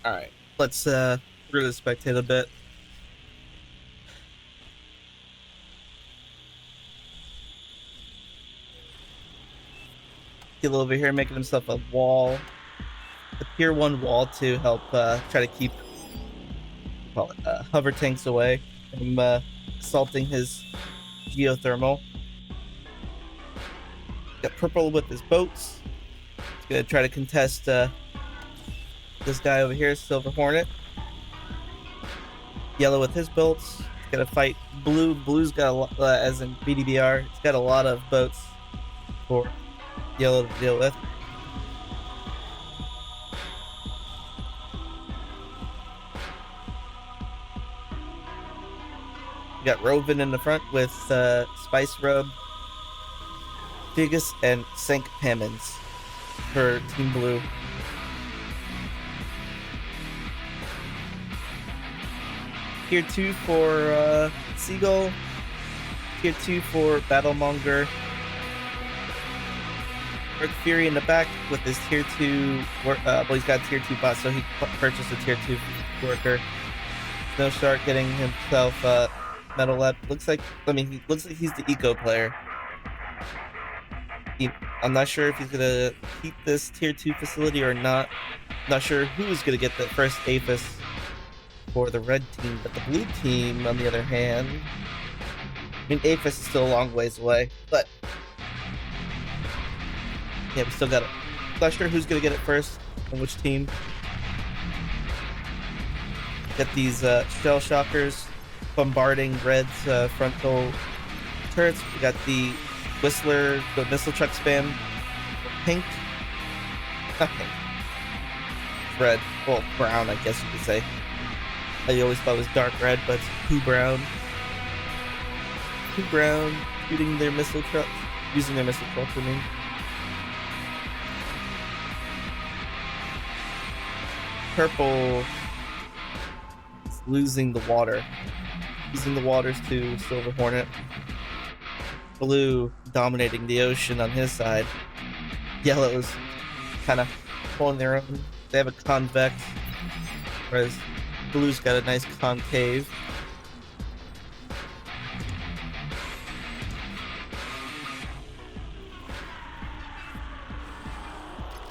All right, let's really spectate a bit. Get over here, making himself a wall, a tier 1 wall to help try to keep hover tanks away from assaulting his geothermal. Got purple with his boats. He's gonna try to contest this guy over here, Silver Hornet. Yellow with his boats. He's gonna fight blue. Blue's got a lot, as in BDBR. It's got a lot of boats for yellow to deal with. We got Roven in the front with Spice Rub, Figus, and Sank Pammons for Team Blue. Tier 2 for Seagull. Tier 2 for Battlemonger. Earth Fury in the back with his tier 2 well, he's got tier 2 bot, so he purchased a tier 2 worker. Snow Shark getting himself Metal Lab. Looks like he's the eco player. I'm not sure if he's gonna keep this tier 2 facility or not. Not sure who's gonna get the first APHIS for the red team, but the blue team, on the other hand, I mean, APHIS is still a long ways away, but yeah, we still got it. Not sure who's gonna get it first and which team. Get these shell shockers bombarding Red's frontal turrets. We got the Whistler, the missile truck spam. Pink. Not pink. Red. Well, brown, I guess you could say. I always thought it was dark red, but it's poo brown. Poo brown shooting their missile trucks. Using their missile trucks, I mean. Purple is losing the water. Using the waters to Silver Hornet. Blue dominating the ocean on his side. Yellow's kind of pulling their own. They have a convex, whereas Blue's got a nice concave.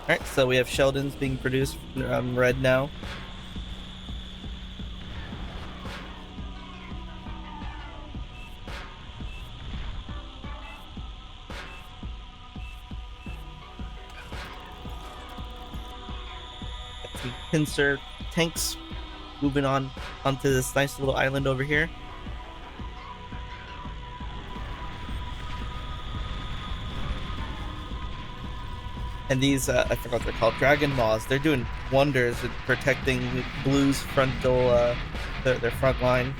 Alright, so we have Sheldons being produced from Red now. Pincer tanks moving on onto this nice little island over here. And these, I forgot what they're called, Dragon Maws. They're doing wonders at protecting Blue's frontal, their front line.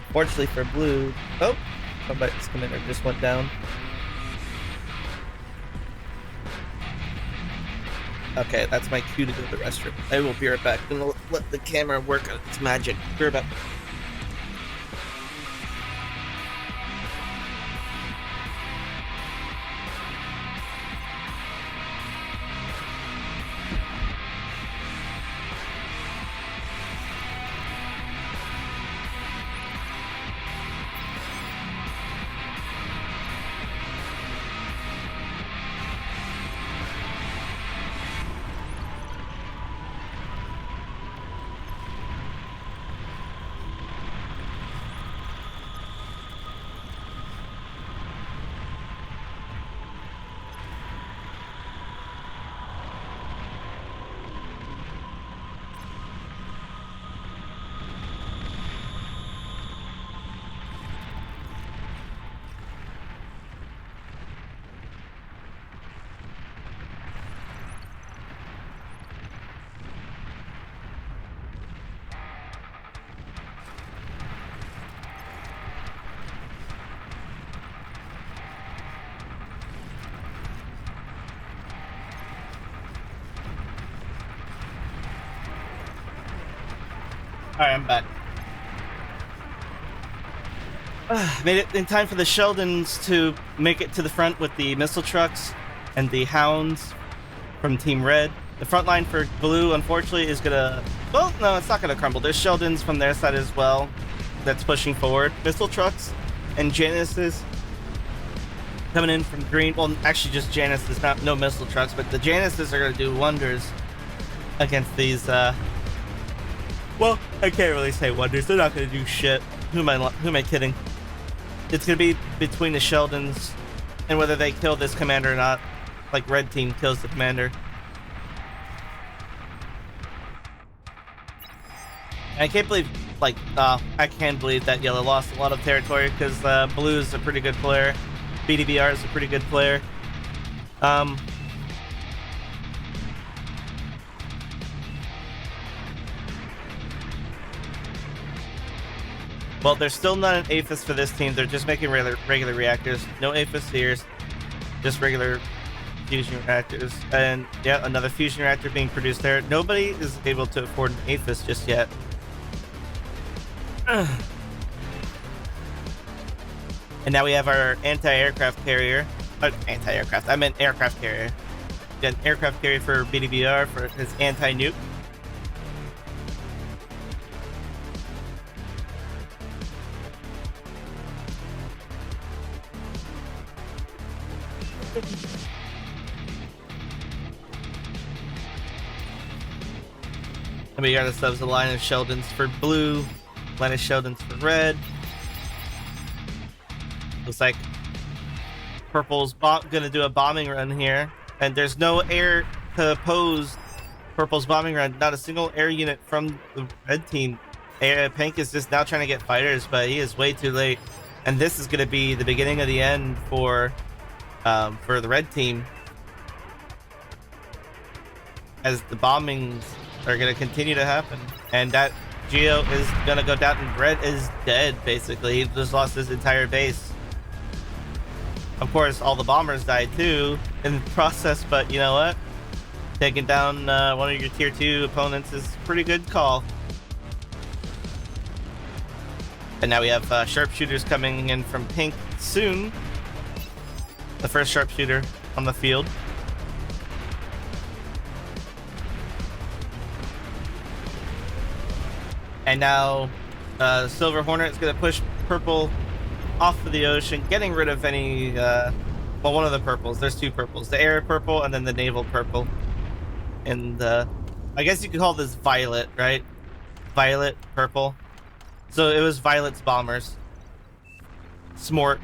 Unfortunately for Blue, oh, somebody's commander just went down. Okay, that's my cue to go to the restroom. I will be right back. I'm gonna let the camera work on its magic. Be right back. Alright, I'm back. Made it in time for the Sheldons to make it to the front with the missile trucks and the Hounds from Team Red. The front line for Blue, unfortunately, is gonna Well, no, it's not going to crumble. There's Sheldons from their side as well that's pushing forward. Missile trucks and Janices coming in from green. Well, actually just Janices, no missile trucks, but the Janices are going to do wonders against these, well, I can't really say wonders. They're not going to do shit. Who am I kidding? It's going to be between the Sheldons and whether they kill this commander or not. Like, red team kills the commander. I can't believe, like, I can believe that yellow lost a lot of territory because blue is a pretty good player. BDBR is a pretty good player. Well, there's still not an APHIS for this team. They're just making regular reactors. No APHIS here, just regular fusion reactors. And yeah, another fusion reactor being produced there. Nobody is able to afford an APHIS just yet. And now we have our anti-aircraft carrier. Anti-aircraft, I meant aircraft carrier. Got an aircraft carrier for BDBR for his anti-nuke. And we got ourselves a line of Sheldons for blue, line of Sheldons for red. Looks like Purple's gonna do a bombing run here, and there's no air to oppose Purple's bombing run. Not a single air unit from the red team. Pink is just now trying to get fighters, but he is way too late. And this is gonna be the beginning of the end for the red team, as the bombings are going to continue to happen, and that Geo is going to go down, and red is dead, basically. He just lost his entire base. Of course, all the bombers died too in the process, but you know what? Taking down one of your tier 2 opponents is a pretty good call. And now we have sharpshooters coming in from pink soon. The first sharpshooter on the field. And now Silver Hornet is going to push purple off of the ocean, getting rid of any, well, one of the purples. There's two purples. The air purple and then the naval purple. And I guess you could call this violet, right? Violet, purple. So it was Violet's bombers. Smart.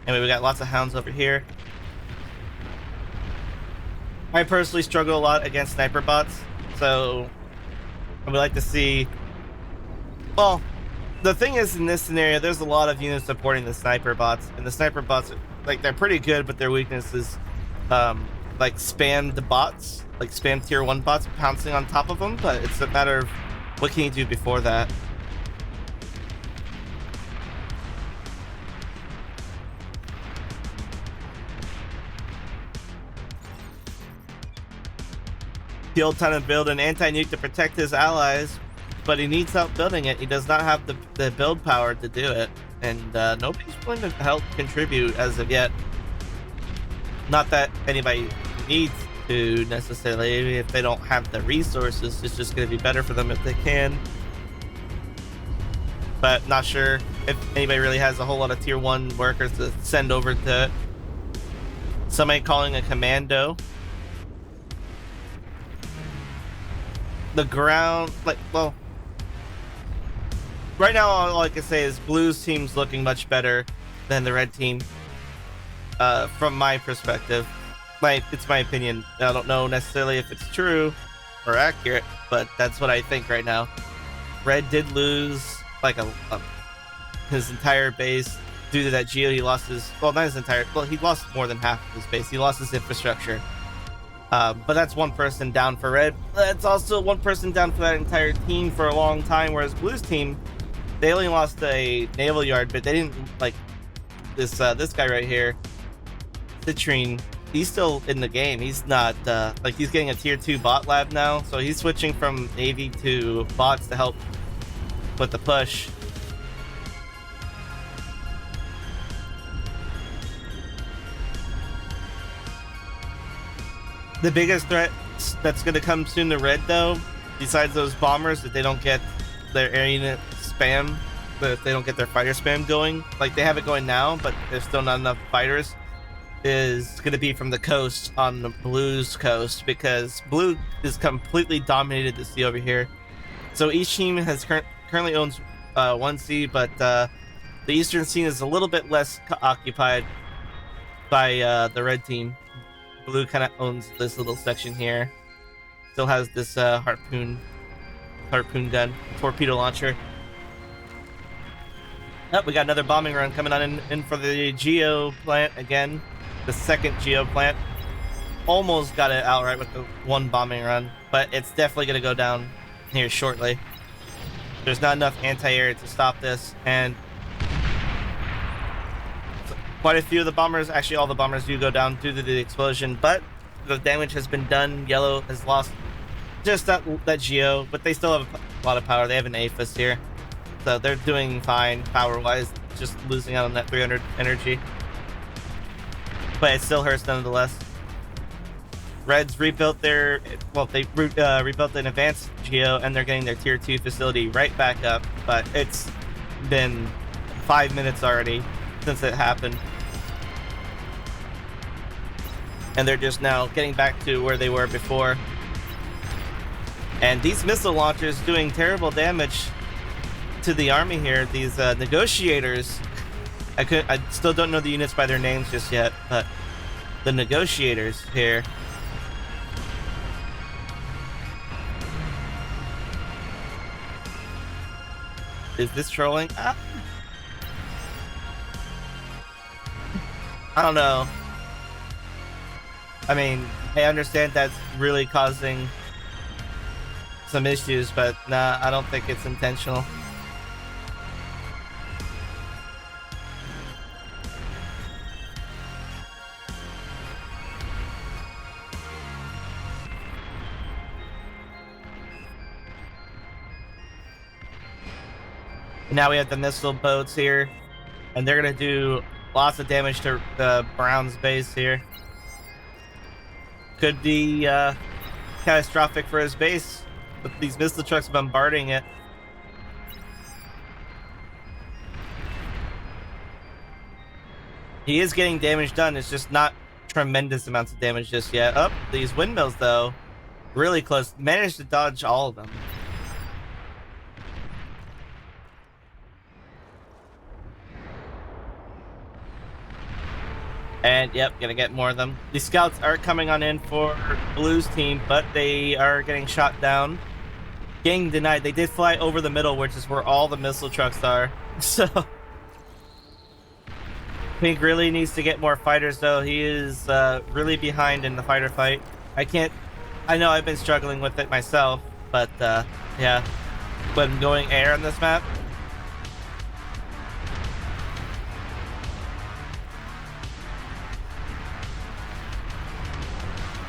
Anyway, we got lots of hounds over here. I personally struggle a lot against sniper bots, so I would like to see... Well, the thing is, in this scenario, there's a lot of units supporting the sniper bots, and the sniper bots, like, they're pretty good, but their weakness is, like, spam the bots, like, spam tier 1 bots pouncing on top of them, but it's a matter of what can you do before that. He'll time to build an anti-nuke to protect his allies, but he needs help building it. He does not have the build power to do it, and nobody's willing to help contribute as of yet. Not that anybody needs to necessarily. If they don't have the resources, it's just going to be better for them if they can. But not sure if anybody really has a whole lot of tier 1 workers to send over to it. Somebody calling a commando. The ground, like, well, right now all I can say is blue's team's looking much better than the red team, from my perspective. It's my opinion. I don't know necessarily if it's true or accurate, but that's what I think right now. Red did lose like his entire base due to that Geo. He lost his, well, not his entire, well, he lost more than half of his base. He lost his infrastructure. But that's one person down for red. That's also one person down for that entire team for a long time, whereas blue's team, they only lost a naval yard, but they didn't, like, this guy right here, Citrine, he's still in the game. He's not, like, he's getting a tier 2 bot lab now, so he's switching from Navy to bots to help with the push. The biggest threat that's going to come soon to red, though, besides those bombers, that they don't get their air unit spam, if they don't get their fighter spam going, like they have it going now, but there's still not enough fighters, is going to be from the coast on the blue's coast, because blue is completely dominated the sea over here. So each team has currently owns 1C, but the eastern scene is a little bit less occupied by the red team. Blue kind of owns this little section here. Still has this harpoon gun, torpedo launcher. Oh, we got another bombing run coming on in for the Geo plant again. The second Geo plant. Almost got it outright with the one bombing run, but it's definitely going to go down here shortly. There's not enough anti-air to stop this, and quite a few of the bombers, actually all the bombers, do go down due to the explosion, but the damage has been done. Yellow has lost just that Geo, but they still have a lot of power. They have an APHIS here, so they're doing fine power-wise, just losing out on that 300 energy. But it still hurts nonetheless. Reds rebuilt their, well, they rebuilt an advanced Geo, and they're getting their tier 2 facility right back up, but it's been 5 minutes already since it happened. And they're just now getting back to where they were before. And these missile launchers doing terrible damage to the army here. These negotiators, I still don't know the units by their names just yet, but the negotiators here. Is this trolling? I don't know. I mean, I understand that's really causing some issues, but nah, I don't think it's intentional. Now we have the missile boats here, and they're gonna do lots of damage to the Brown's base here. Could be catastrophic for his base with these missile trucks bombarding it. He is getting damage done. It's just not tremendous amounts of damage just yet. Oh, these windmills, though, really close. Managed to dodge all of them. And yep, gonna get more of them. These scouts are coming on in for Blue's team, but they are getting shot down. Getting denied. They did fly over the middle, which is where all the missile trucks are. So Pink really needs to get more fighters, though. He is really behind in the fighter fight. I know I've been struggling with it myself, but yeah. When going air on this map,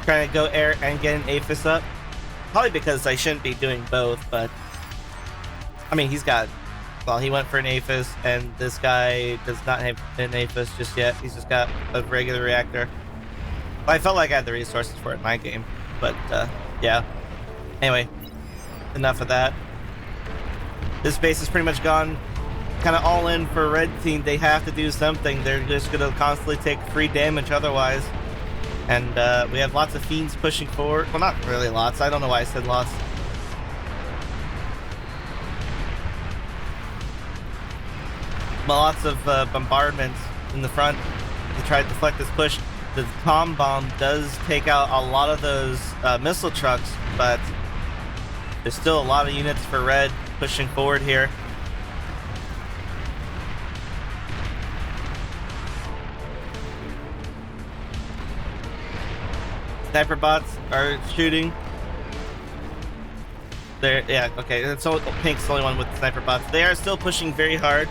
trying to go air and get an APHIS up. Probably because I shouldn't be doing both, but I mean, he's got, well, he went for an APHIS, and this guy does not have an APHIS just yet. He's just got a regular reactor. Well, I felt like I had the resources for it in my game, but yeah. Anyway, enough of that. This base is pretty much gone, kind of all in for red team. They have to do something. They're just going to constantly take free damage otherwise. And we have lots of fiends pushing forward. Well, not really lots. I don't know why I said lots. But lots of bombardments in the front to try to deflect this push. The Tom Bomb does take out a lot of those missile trucks, but there's still a lot of units for red pushing forward here. Sniper bots are shooting. There, yeah, okay. It's all, Pink's the only one with the sniper bots. They are still pushing very hard.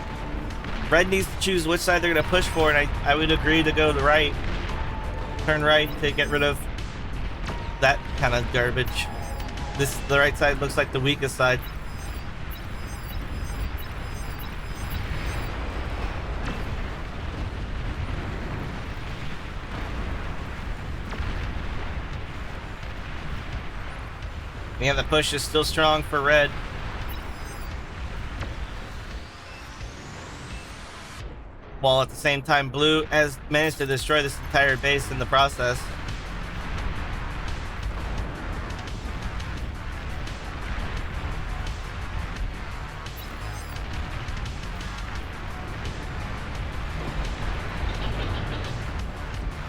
Red needs to choose which side they're going to push for, and I would agree to go to the right. Turn right to get rid of that kind of garbage. The right side looks like the weakest side. Yeah, the push is still strong for red. While at the same time, blue has managed to destroy this entire base in the process.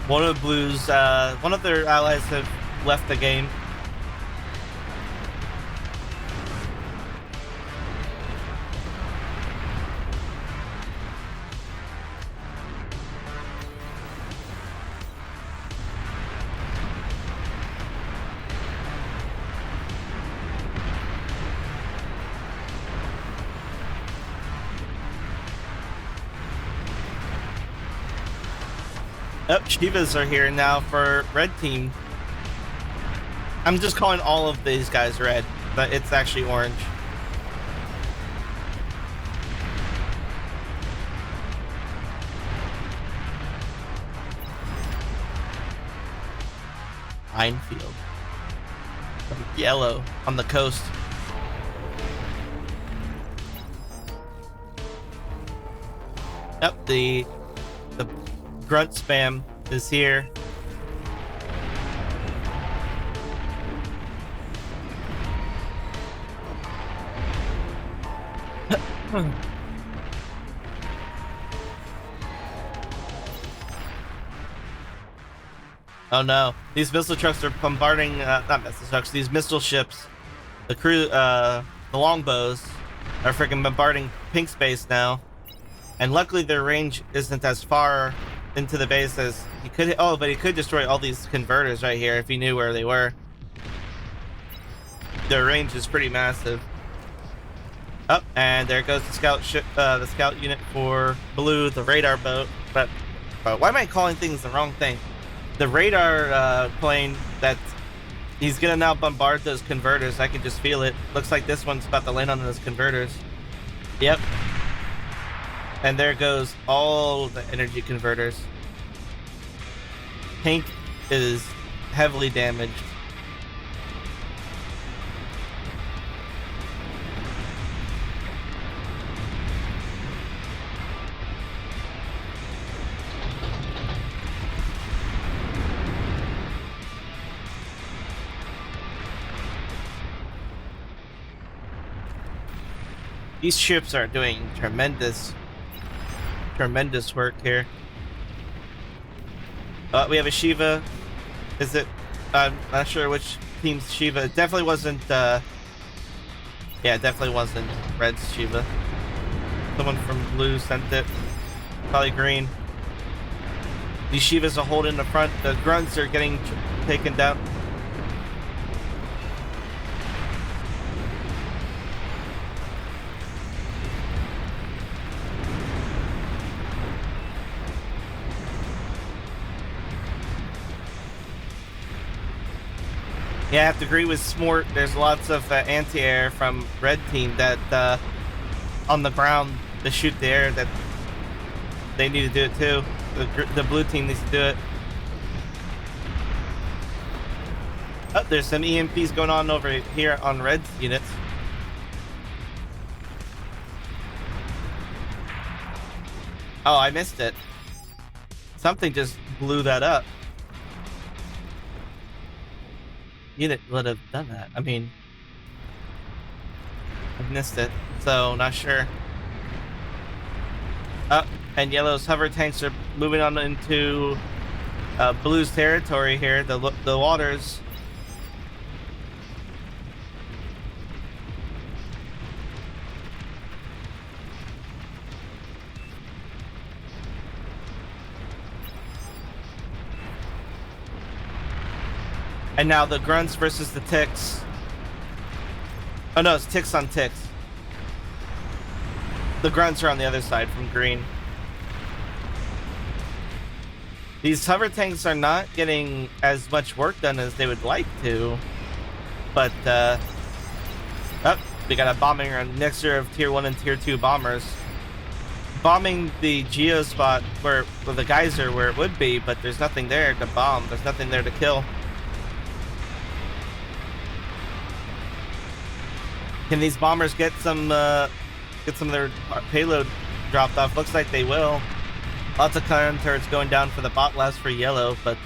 One of blue's, one of their allies have left the game. Oh, Shivas are here now for red team. I'm just calling all of these guys red, but it's actually orange. Minefield. Yellow on the coast. Yep, the grunt spam is here. Oh no, these missile trucks are bombarding, not missile trucks, these missile ships. The crew, the longbows are freaking bombarding pink space now. And luckily their range isn't as far into the base as he could. Oh, but he could destroy all these converters right here if he knew where they were. Their range is pretty massive. Oh, and there goes the scout ship, the scout unit for blue, the radar boat. But why am I calling things the wrong thing? The radar plane that he's gonna now bombard those converters. I can just feel it. Looks like this one's about to land on those converters. Yep. And there goes all the energy converters. Pink is heavily damaged. These ships are doing tremendous work here. We have a Shiva. Is it? I'm not sure which team's Shiva. It definitely wasn't. Yeah, it definitely wasn't Red's Shiva. Someone from blue sent it. Probably green. These Shivas are holding the front. The grunts are getting taken down. Yeah, I have to agree with Smort. There's lots of anti-air from red team that on the ground to shoot the air that they need to do it too. The blue team needs to do it. Oh, there's some EMPs going on over here on red's units. Oh, I missed it. Something just blew that up. Unit would have done that. I mean, I missed it, so not sure. And yellow's hover tanks are moving on into blue's territory here, the waters. And now the grunts versus the ticks. Oh no, it's ticks on ticks. The grunts are on the other side from green. These hover tanks are not getting as much work done as they would like to. But, oh, we got a bombing run, mixture of tier 1 and tier 2 bombers. Bombing the geo spot where the geyser where it would be, but there's nothing there to bomb. There's nothing there to kill. Can these bombers get some of their payload dropped off? Looks like they will. Lots of cannon turrets going down for the bot labs for yellow, but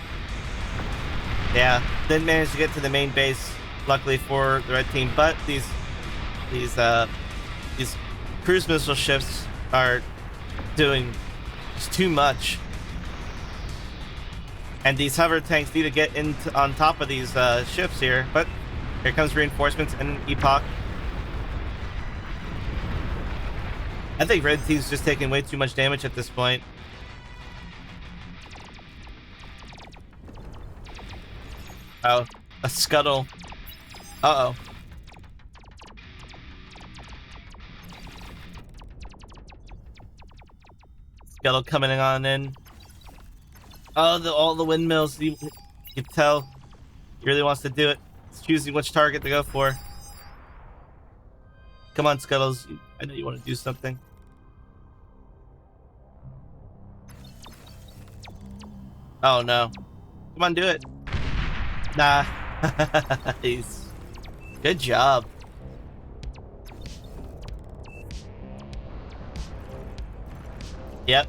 yeah, didn't manage to get to the main base, luckily for the red team. But these cruise missile ships are doing just too much, and these hover tanks need to get on top of these ships here. But here comes reinforcements and 𝙀𝙑𝙋. I think red team's just taking way too much damage at this point. Oh, a scuttle. Uh-oh. Scuttle coming on in. Oh, all the windmills. You can tell he really wants to do it. He's choosing which target to go for. Come on, Scuttles. I know you want to do something. Oh, no. Come on, do it. Nah. Nice. Good job. Yep.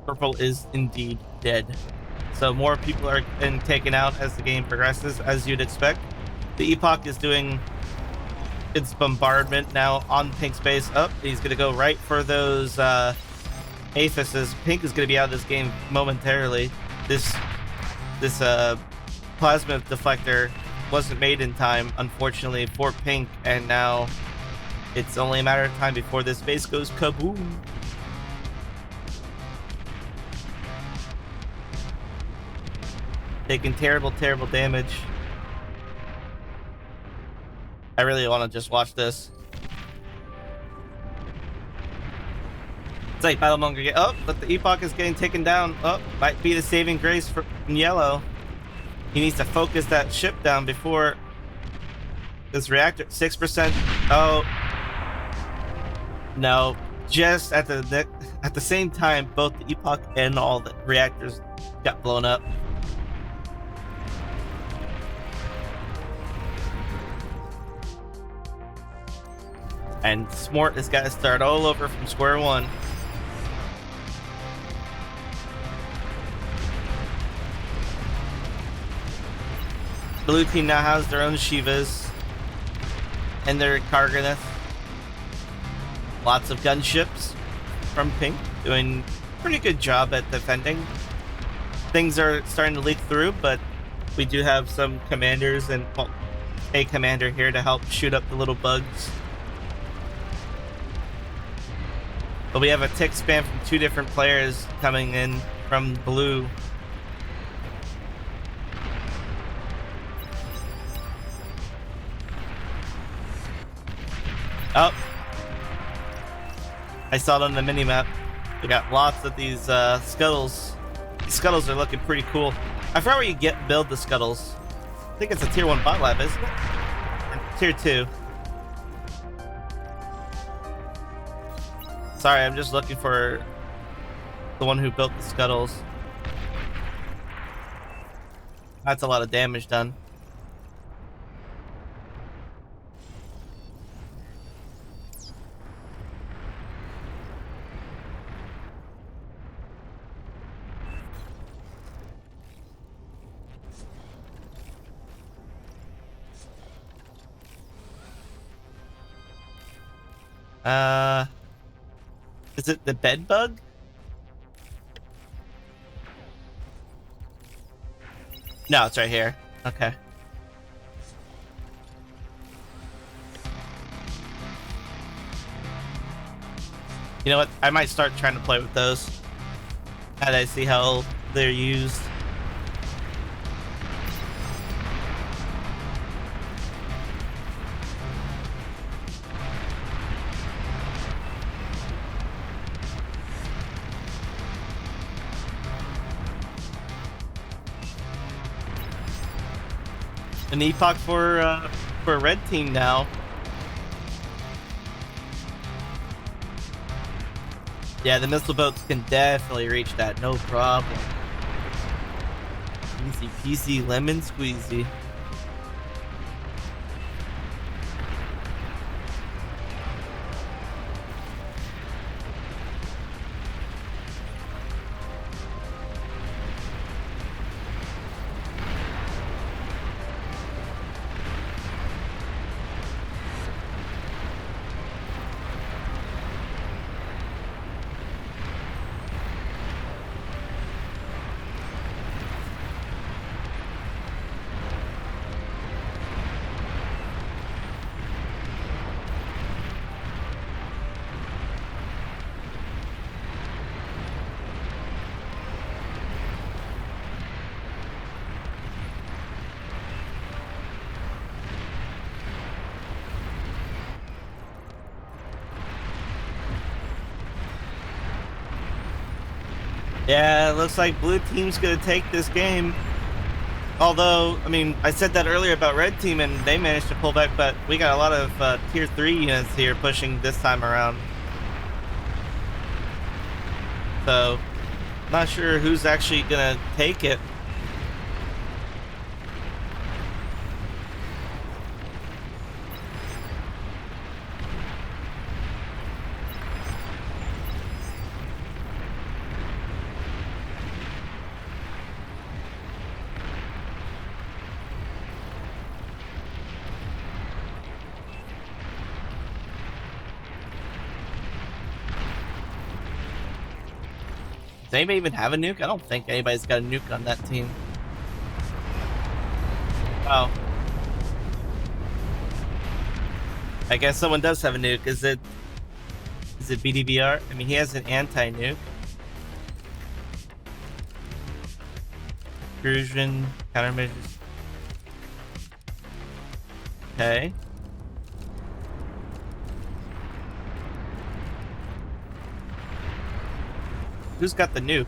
Purple is indeed dead. So more people are getting taken out as the game progresses, as you'd expect. The 𝙀𝙑𝙋 is doing its bombardment now on Pink's base. Oh, he's going to go right for those aphises. Pink is going to be out of this game momentarily. This plasma deflector wasn't made in time, unfortunately, for Pink, and now it's only a matter of time before this base goes kaboom. Taking terrible damage. I really want to just watch this. It's like Battlemonger get. Oh, but the 𝙀𝙑𝙋 is getting taken down. Oh, might be the saving grace for yellow. He needs to focus that ship down before this reactor. 6%. Oh no! Just at the same time, both the 𝙀𝙑𝙋 and all the reactors got blown up. And Smort has got to start all over from square one. Blue team now has their own Shivas and their Karganeth. Lots of gunships from Pink, doing a pretty good job at defending. Things are starting to leak through, but we do have some commanders and, well, a commander here to help shoot up the little bugs. But we have a tick spam from 2 different players coming in from blue. Oh, I saw it on the mini-map. We got lots of these scuttles. These scuttles are looking pretty cool. I forgot where you build the scuttles. I think it's a tier 1 bot lab, isn't it? Or tier 2. Sorry, I'm just looking for the one who built the scuttles. That's a lot of damage done. Is it the bed bug? No, it's right here. Okay. You know what? I might start trying to play with those. Now that I see how they're used. An 𝙀𝙑𝙋 for a red team now. Yeah, the missile boats can definitely reach that, no problem. Easy peasy lemon squeezy. Yeah, it looks like blue team's gonna take this game. Although, I mean, I said that earlier about red team and they managed to pull back, but we got a lot of tier 3 units here pushing this time around. So, not sure who's actually gonna take it. Does anybody even have a nuke? I don't think anybody's got a nuke on that team. Oh. I guess someone does have a nuke. Is it BDBR? I mean, he has an anti-nuke. Intrusion, countermeasures. Okay. Who's got the nuke?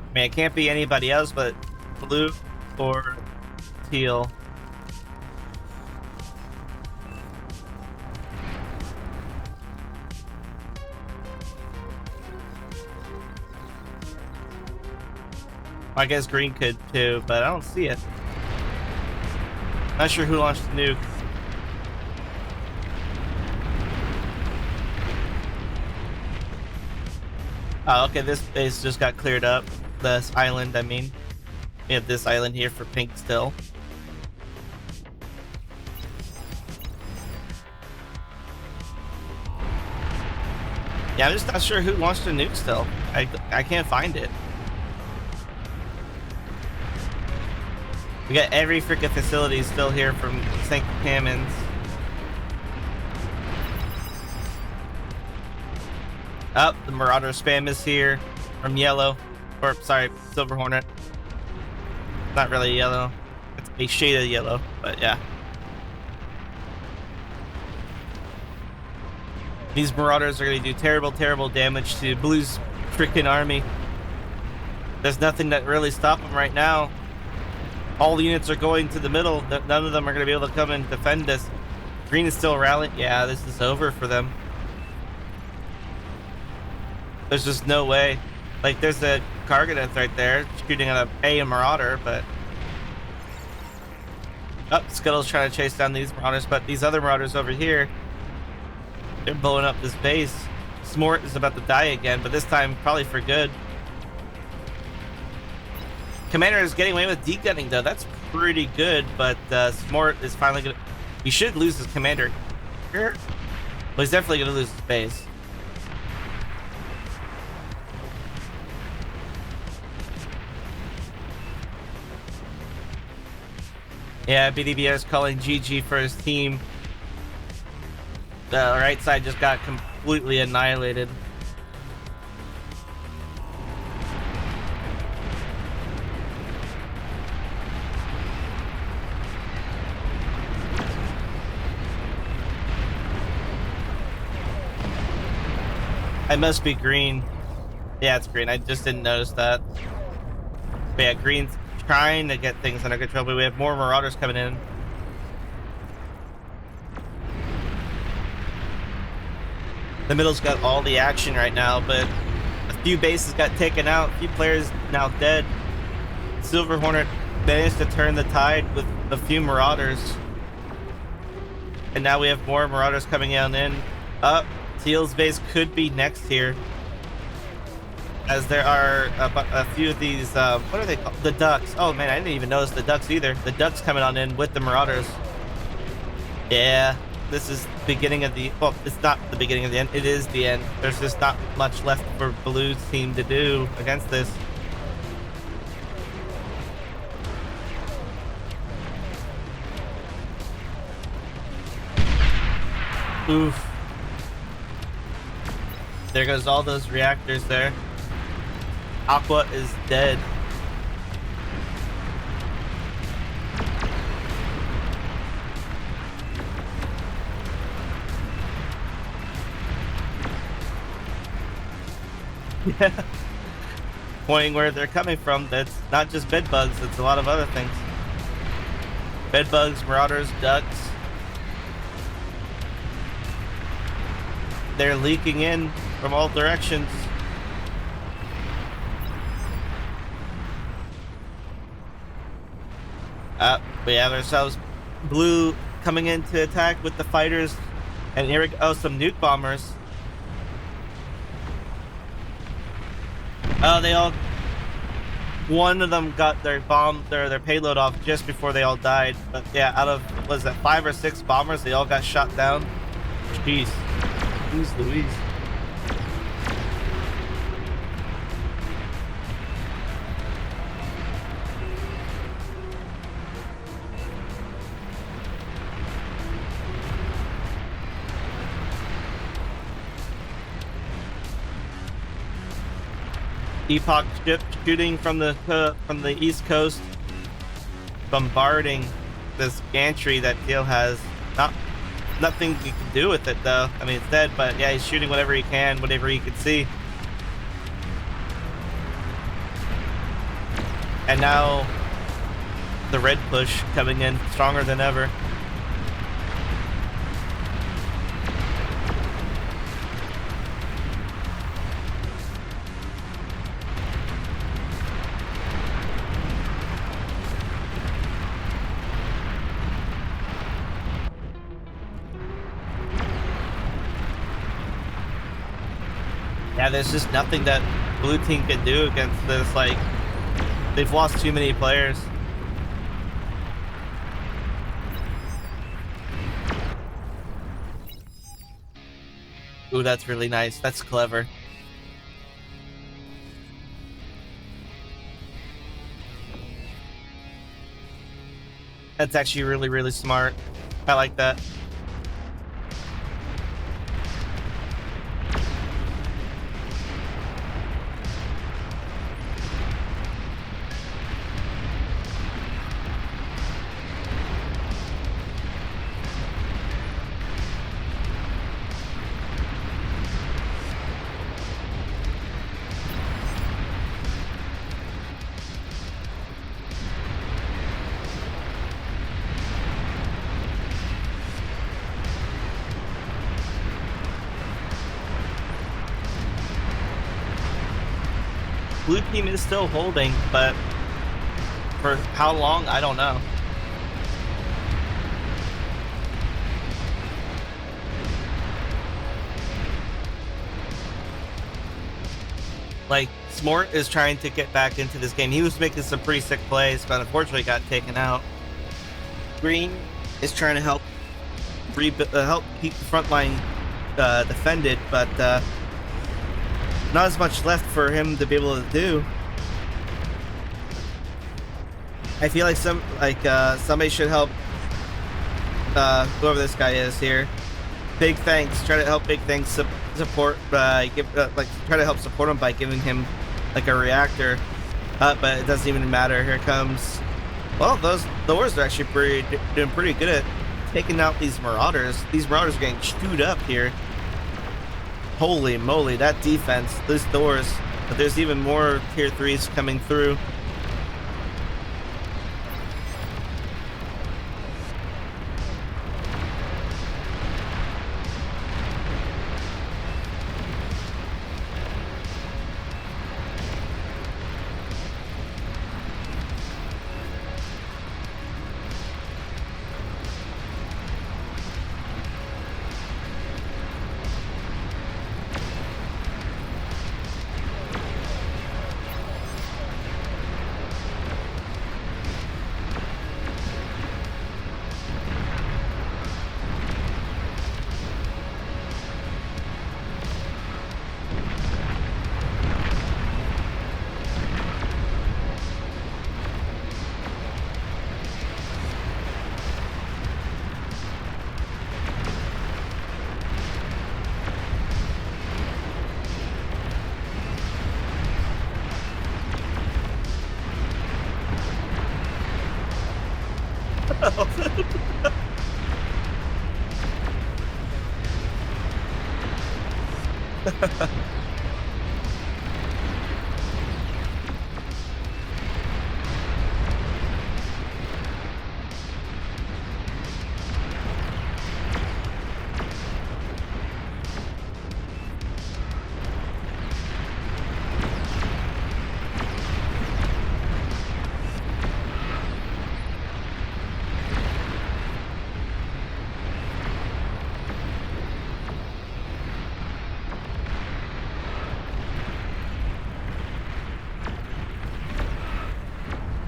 I mean, it can't be anybody else but blue or teal. I guess green could too, but I don't see it. Not sure who launched the nuke. Oh, okay, this base just got cleared up. This island, I mean. We have this island here for pink still. Yeah, I'm just not sure who launched the nuke still. I can't find it. We got every freaking facility still here from St. Hammond's. Oh, the Marauder spam is here from yellow. Or, sorry, Silver Hornet. Not really yellow. It's a shade of yellow, but yeah. These Marauders are going to do terrible, terrible damage to Blue's freaking army. There's nothing that really stop them right now. All the units are going to the middle. None of them are going to be able to come and defend us. Green is still rallying. Yeah, this is over for them. There's just no way. Like, there's a Cargadeth right there shooting at a Marauder, but... Oh, Scuttle's trying to chase down these Marauders, but these other Marauders over here, they're blowing up this base. Smort is about to die again, but this time probably for good. Commander is getting away with degunning, though. That's pretty good, but Smort is finally gonna... He should lose his commander here. Well, he's definitely gonna lose his base. Yeah, BDBR is calling GG for his team. The right side just got completely annihilated. I must be green. Yeah, it's green. I just didn't notice that. But yeah, green's trying to get things under control, but we have more Marauders coming in. The middle's got all the action right now, but a few bases got taken out, a few players now dead. Silver Hornet managed to turn the tide with a few Marauders. And now we have more Marauders coming on in. Up, Teal's base could be next here. As there are a few of these, what are they called? The ducks. Oh man, I didn't even notice the ducks either. The ducks coming on in with the Marauders. Yeah, this is the beginning of the, well, it's not the beginning of the end, it is the end. There's just not much left for Blue's team to do against this. Oof. There goes all those reactors there. Aqua is dead. Yeah. Pointing where they're coming from, that's not just bed bugs, it's a lot of other things. Bed bugs, marauders, ducks. They're leaking in from all directions. We have ourselves blue coming in to attack with the fighters. And here we go. Oh, some nuke bombers. Oh, they all... One of them got their their payload off just before they all died. But yeah, out of, was that 5 or 6 bombers, they all got shot down. Jeez. Jeez Louise. Epoch ship shooting from the east coast, bombarding this gantry that Teal has. Nothing you can do with it though. I mean, it's dead, but yeah, he's shooting whatever he can, whatever he can see. And now the red push coming in stronger than ever. Yeah, there's just nothing that blue team can do against this. Like, they've lost too many players. Ooh, that's really nice. That's clever. That's actually really, really smart. I like that. Blue team is still holding, but for how long, I don't know. Like, Smort is trying to get back into this game. He was making some pretty sick plays, but unfortunately got taken out. Green is trying to help keep the front line defended, but not as much left for him to be able to do. I feel like somebody should help whoever this guy is here. Big thanks. Try to help Big thanks support try to help support him by giving him like a reactor. But it doesn't even matter. Here comes. Well, those doors are actually doing pretty good at taking out these marauders. These marauders are getting chewed up here. Holy moly, that defense, those doors. But there's even more tier 3s coming through.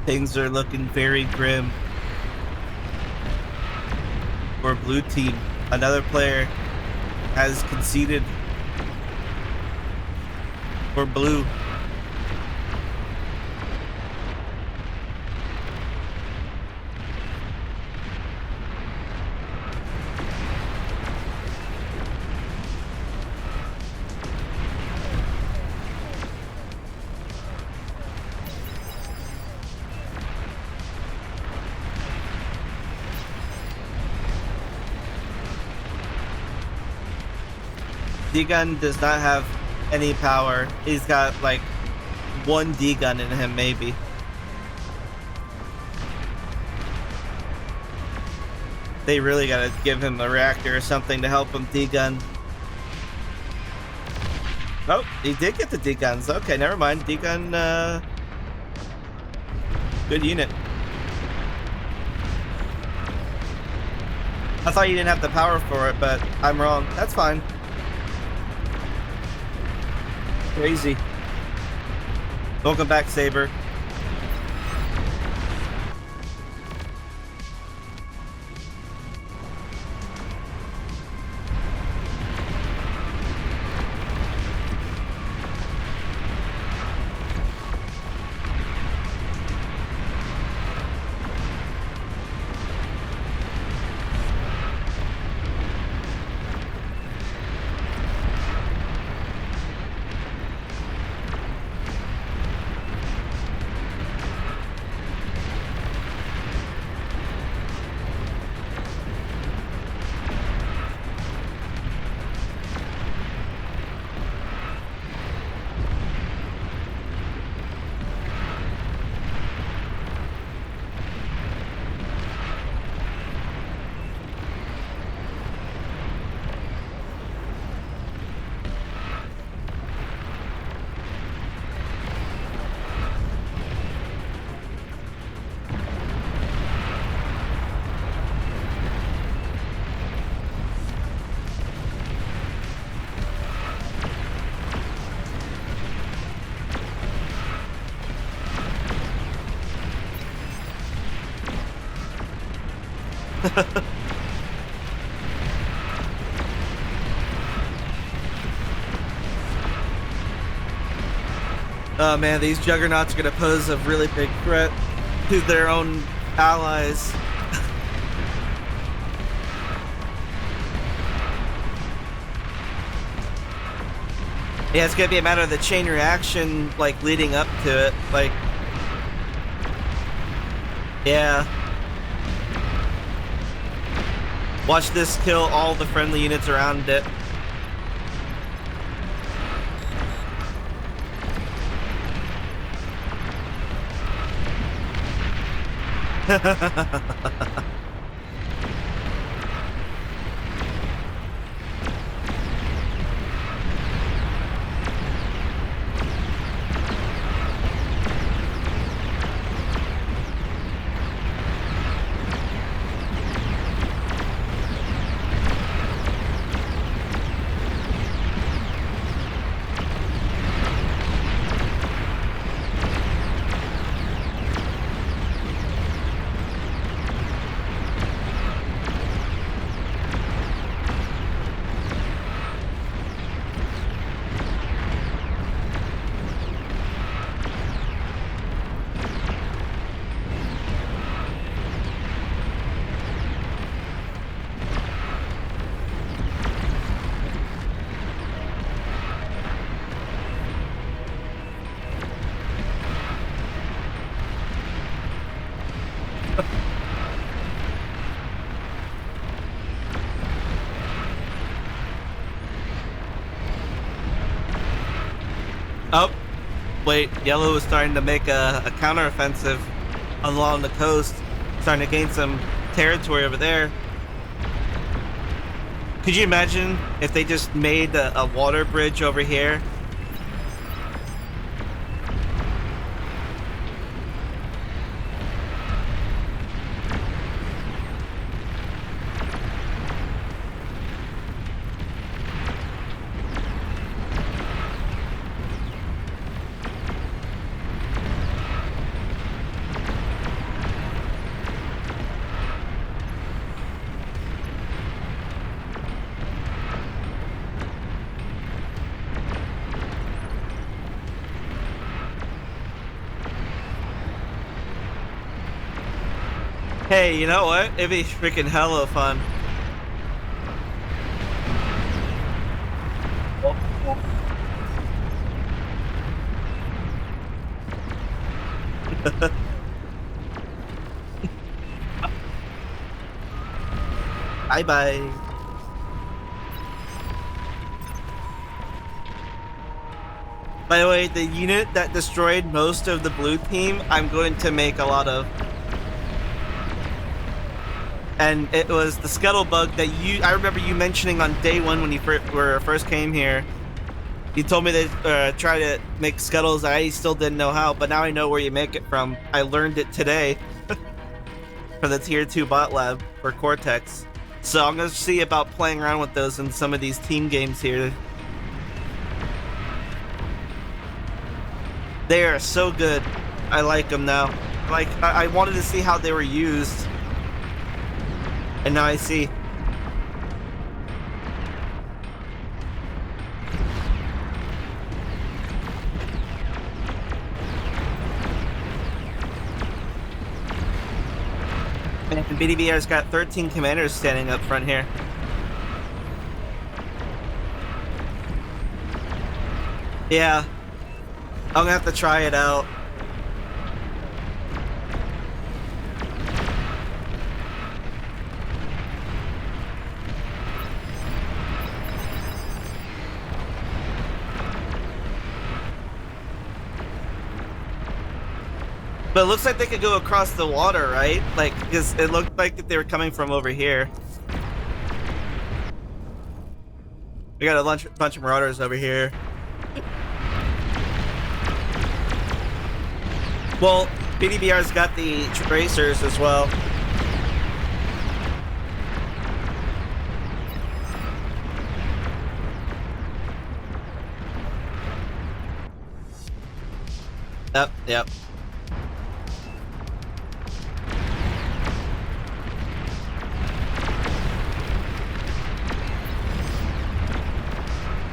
Things are looking very grim for blue team. Another player has conceded for blue. D-gun does not have any power. He's got like one D-gun in him, maybe. They really gotta give him a reactor or something to help him D-gun. Oh, he did get the D-guns. Okay, never mind. D-gun, good unit. I thought you didn't have the power for it, but I'm wrong. That's fine. Crazy. Welcome back, Saber. Oh man, these juggernauts are gonna pose a really big threat to their own allies. Yeah, it's gonna be a matter of the chain reaction, like, leading up to it. Like, yeah. Watch this kill all the friendly units around it. Oh, wait, yellow is starting to make a counteroffensive along the coast, starting to gain some territory over there. Could you imagine if they just made a water bridge over here? Hey, you know what? It'd be freaking hella fun. Bye bye. By the way, the unit that destroyed most of the blue team, I'm going to make a lot of. And it was the scuttlebug that I remember you mentioning on day one when you first came here. You told me to try to make scuttles. I still didn't know how, but now I know where you make it from. I learned it today for the tier 2 bot lab for Cortex. So I'm going to see about playing around with those in some of these team games here. They are so good. I like them now. Like, I wanted to see how they were used. And now I see. And BDBR's got 13 commanders standing up front here. Yeah. I'm gonna have to try it out. But it looks like they could go across the water, right? Like, because it looked like they were coming from over here. We got a bunch of marauders over here. Well, BDBR's got the tracers as well. Yep.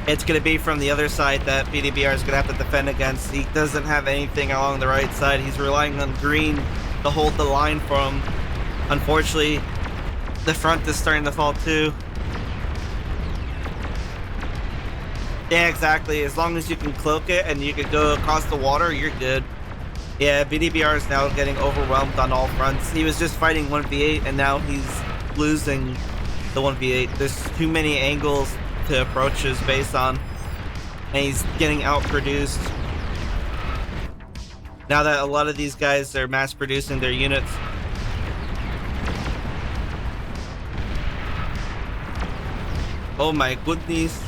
It's going to be from the other side that BDBR is going to have to defend against. He doesn't have anything along the right side. He's relying on green to hold the line for him. Unfortunately, the front is starting to fall too. Yeah, exactly. As long as you can cloak it and you can go across the water, you're good. Yeah, BDBR is now getting overwhelmed on all fronts. He was just fighting 1v8 and now he's losing the 1v8. There's too many angles to approach his base on, and he's getting outproduced. Now that a lot of these guys are mass producing their units. Oh my goodness.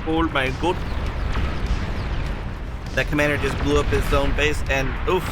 Oh my god. That commander just blew up his own base and oof.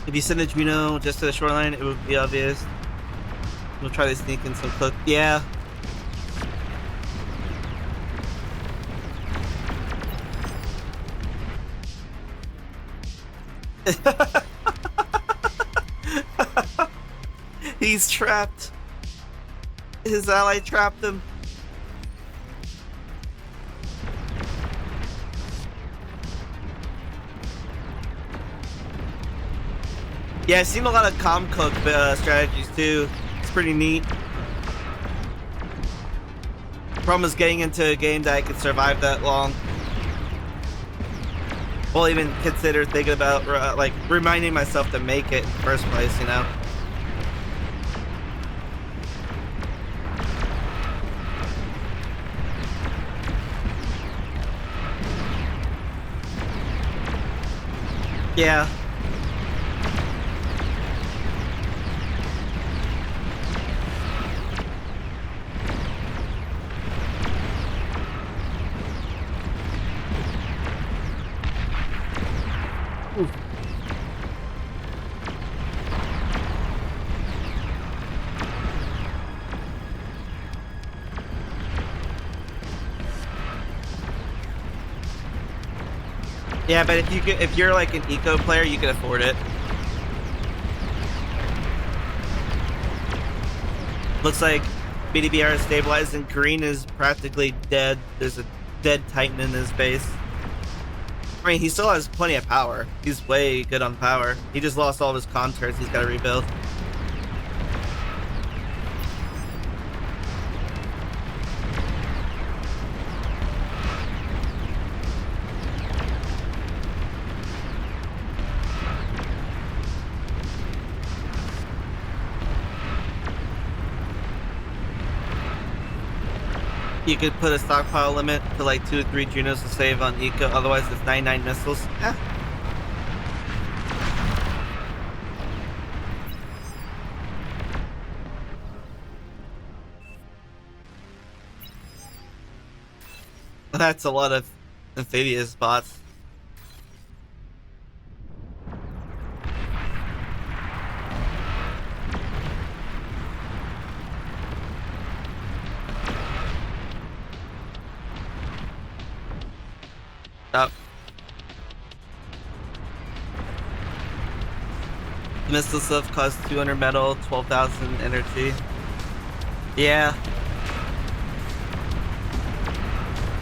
If you send a Juno just to the shoreline, it would be obvious. We'll try to sneak in some close. Yeah. He's trapped. His ally trapped him. Yeah, I've seen a lot of comm cook strategies too. It's pretty neat. Problem is getting into a game that I could survive that long. Well, even consider thinking about like reminding myself to make it in the first place, you know? Yeah. Yeah, but if you're like an eco player, you can afford it. Looks like BDBR is stabilized and Green is practically dead. There's a dead Titan in his base. I mean, he still has plenty of power. He's way good on power. He just lost all of his con turrets. He's got to rebuild. You could put a stockpile limit to like 2 or 3 Junos to save on eco. Otherwise, it's 99 missiles. Eh. That's a lot of amphibious bots. Up. Missile stuff costs 200 metal, 12,000 energy. Yeah.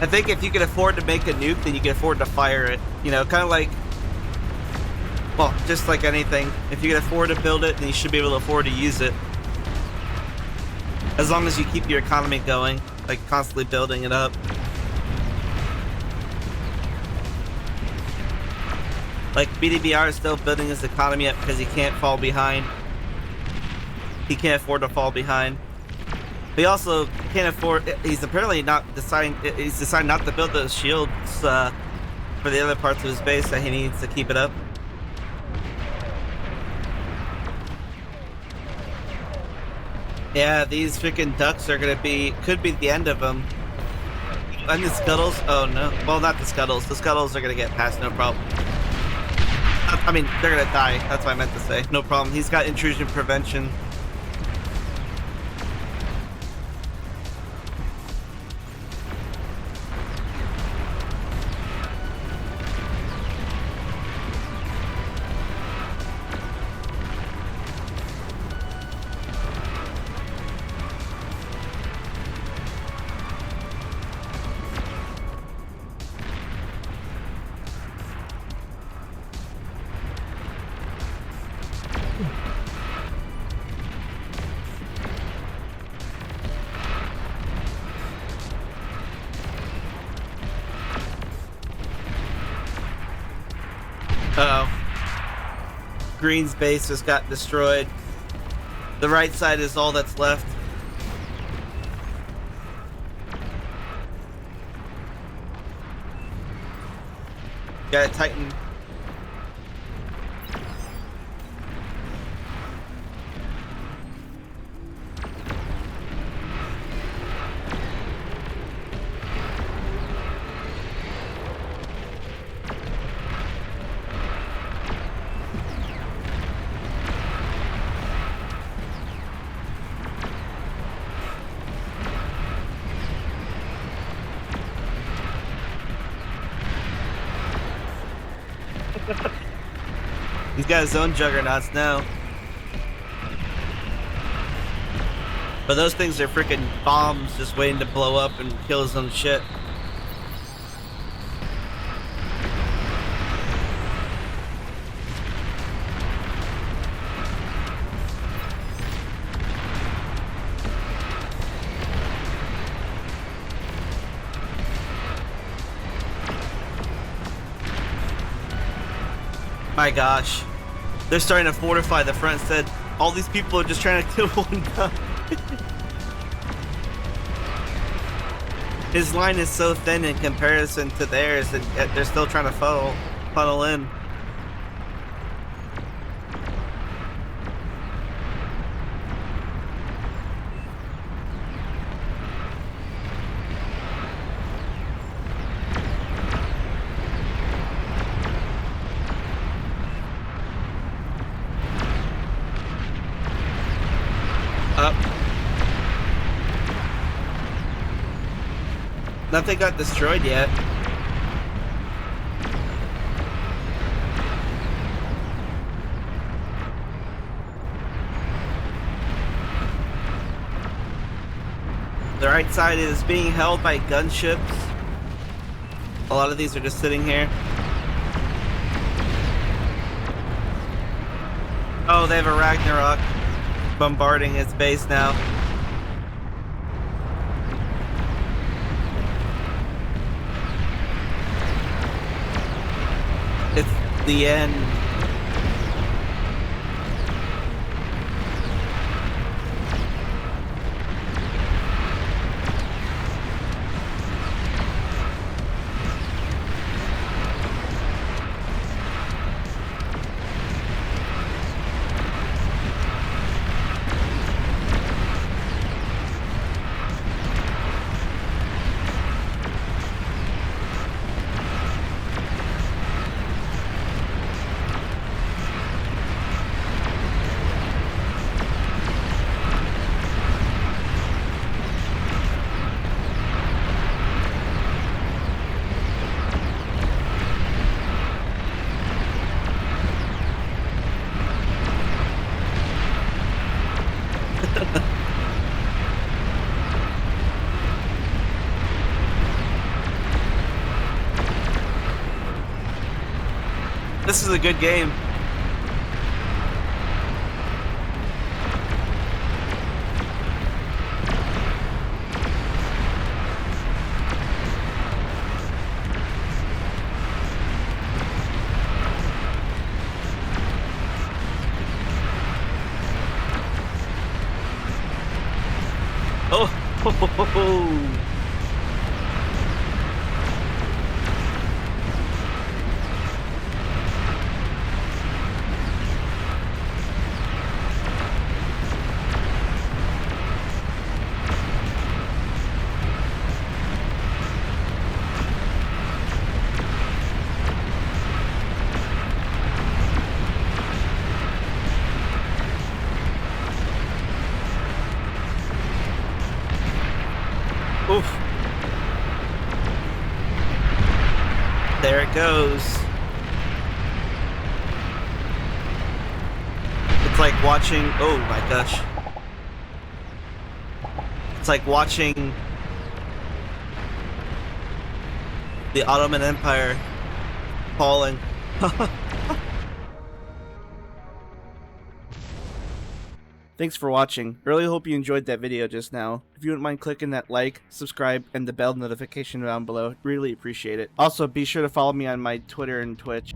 I think if you can afford to make a nuke, then you can afford to fire it. You know, kind of like, well, just like anything. If you can afford to build it, then you should be able to afford to use it. As long as you keep your economy going, like constantly building it up. Like, BDBR is still building his economy up because he can't fall behind. He can't afford to fall behind. He also can't afford... He's apparently not deciding... He's decided not to build those shields for the other parts of his base that he needs to keep it up. Yeah, these freaking ducks are gonna be... Could be the end of them. And the scuttles? Oh, no. Well, not the scuttles. The scuttles are gonna get past, no problem. I mean, they're gonna die. That's what I meant to say. No problem. He's got intrusion prevention. Uh-oh. Green's base just got destroyed. The right side is all that's left. Got a Titan. He's got his own juggernauts now. But those things are freaking bombs just waiting to blow up and kill his own shit. My gosh. They're starting to fortify the front instead. All these people are just trying to kill one guy. His line is so thin in comparison to theirs, and they're still trying to funnel in. Nothing got destroyed yet. The right side is being held by gunships. A lot of these are just sitting here. Oh, they have a Ragnarok bombarding its base now. It's the end. This is a good game. Oh, ho, ho, ho, ho. Oof. There it goes. It's like watching, oh my gosh. It's like watching the Ottoman Empire falling. Thanks for watching. Really hope you enjoyed that video just now. If you wouldn't mind clicking that like, subscribe, and the bell notification down below, really appreciate it. Also, be sure to follow me on my Twitter and Twitch.